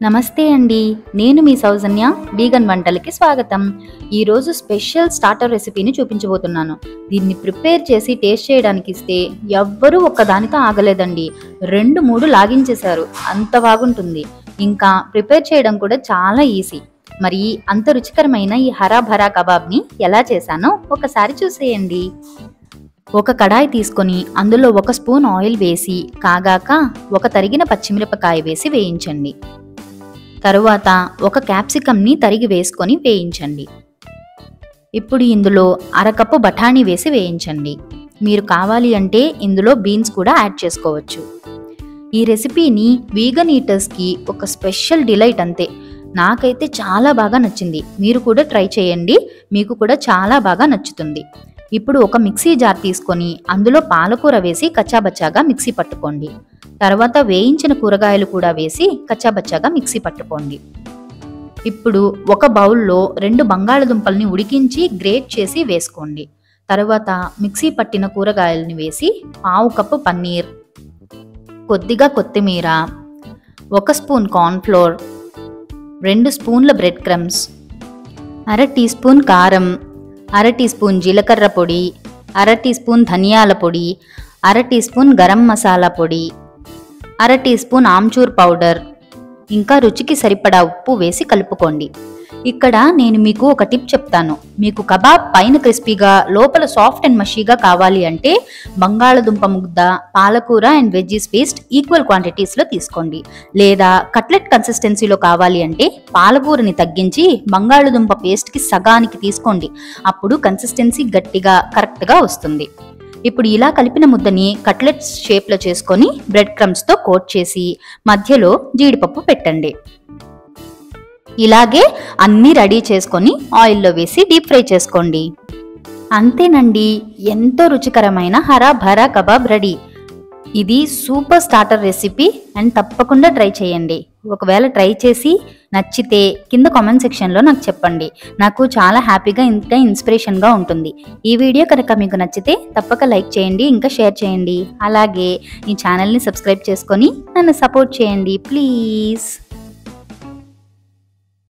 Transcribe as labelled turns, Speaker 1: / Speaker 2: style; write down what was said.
Speaker 1: నమస్తే అండి, నేను మీ సౌజన్య. వీగన్ వంటలకి స్వాగతం. ఈరోజు స్పెషల్ స్టార్టర్ రెసిపీని చూపించబోతున్నాను. దీన్ని ప్రిపేర్ చేసి టేస్ట్ చేయడానికి ఇస్తే ఎవ్వరూ ఒక్కదానితో ఆగలేదండి. 2-3 లాగించేశారు. అంత బాగుంటుంది. ఇంకా ప్రిపేర్ చేయడం కూడా చాలా ఈజీ. మరి అంత రుచికరమైన ఈ హరా భరా కబాబ్ని ఎలా చేశానో ఒకసారి చూసేయండి. ఒక కడాయి తీసుకొని అందులో 1 స్పూన్ ఆయిల్ వేసి కాగాక 1 తరిగిన పచ్చిమిరపకాయ వేసి వేయించండి. తరువాత 1 క్యాప్సికమ్ని తరిగి వేసుకొని వేయించండి. ఇప్పుడు ఇందులో 1/2 కప్పు బఠానీ వేసి వేయించండి. మీరు కావాలి అంటే ఇందులో బీన్స్ కూడా యాడ్ చేసుకోవచ్చు. ఈ రెసిపీని వీగన్ ఈటర్స్కి ఒక స్పెషల్ డిలైట్ అంతే. నాకైతే చాలా బాగా నచ్చింది. మీరు కూడా ట్రై చేయండి, మీకు కూడా చాలా బాగా నచ్చుతుంది. ఇప్పుడు ఒక మిక్సీ జార్ తీసుకొని అందులో పాలకూర వేసి కచ్చాబచ్చాగా మిక్సీ పట్టుకోండి. తర్వాత వేయించిన కూరగాయలు కూడా వేసి కచ్చాబచ్చాగా మిక్సీ పట్టుకోండి. ఇప్పుడు ఒక బౌల్లో 2 బంగాళదుంపల్ని ఉడికించి గ్రేట్ చేసి వేసుకోండి. తర్వాత మిక్సీ పట్టిన కూరగాయలని వేసి 1/2 కప్పు పన్నీర్, కొద్దిగా కొత్తిమీర, 1 స్పూన్ కార్న్ఫ్లోర్, 2 స్పూన్ల బ్రెడ్ క్రమ్స్, 1/2 టీ స్పూన్ కారం, 1/2 టీ స్పూన్ జీలకర్ర పొడి, 1/2 టీ స్పూన్ ధనియాల పొడి, 1/2 టీ స్పూన్ గరం మసాలా పొడి, 1/2 టీ స్పూన్ ఆమ్చూర్ పౌడర్, ఇంకా రుచికి సరిపడా ఉప్పు వేసి కలుపుకోండి. ఇక్కడ నేను మీకు ఒక టిప్ చెప్తాను. మీకు కబాబ్ పైన క్రిస్పీగా లోపల సాఫ్ట్ అండ్ మషీగా కావాలి అంటే బంగాళదుంప ముద్ద, పాలకూర అండ్ వెజ్జీస్ పేస్ట్ ఈక్వల్ క్వాంటిటీస్లో తీసుకోండి. లేదా కట్లెట్ కన్సిస్టెన్సీలో కావాలి అంటే పాలకూరని తగ్గించి బంగాళదుంప పేస్ట్కి సగానికి తీసుకోండి. అప్పుడు కన్సిస్టెన్సీ గట్టిగా కరెక్ట్గా వస్తుంది. ఇప్పుడు ఇలా కలిపిన ముద్దని కట్లెట్స్ షేప్లో చేసుకొని బ్రెడ్ క్రమ్స్తో కోట్ చేసి మధ్యలో జీడిపప్పు పెట్టండి. ఇలాగే అన్నీ రెడీ చేసుకొని ఆయిల్లో వేసి డీప్ ఫ్రై చేసుకోండి. అంతేనండి, ఎంతో రుచికరమైన హరా భరా కబాబ్ రెడీ. ఇది సూపర్ స్టార్టర్ రెసిపీ అండ్ తప్పకుండా ట్రై చేయండి. ఒకవేళ ట్రై చేసి నచ్చితే కింద కామెంట్ సెక్షన్లో నాకు చెప్పండి. నాకు చాలా హ్యాపీగా ఇంకా ఇన్స్పిరేషన్గా ఉంటుంది. ఈ వీడియో కనుక మీకు నచ్చితే తప్పక లైక్ చేయండి, ఇంకా షేర్ చేయండి. అలాగే ఈ ఛానల్ని సబ్స్క్రైబ్ చేసుకొని నన్ను సపోర్ట్ చేయండి ప్లీజ్.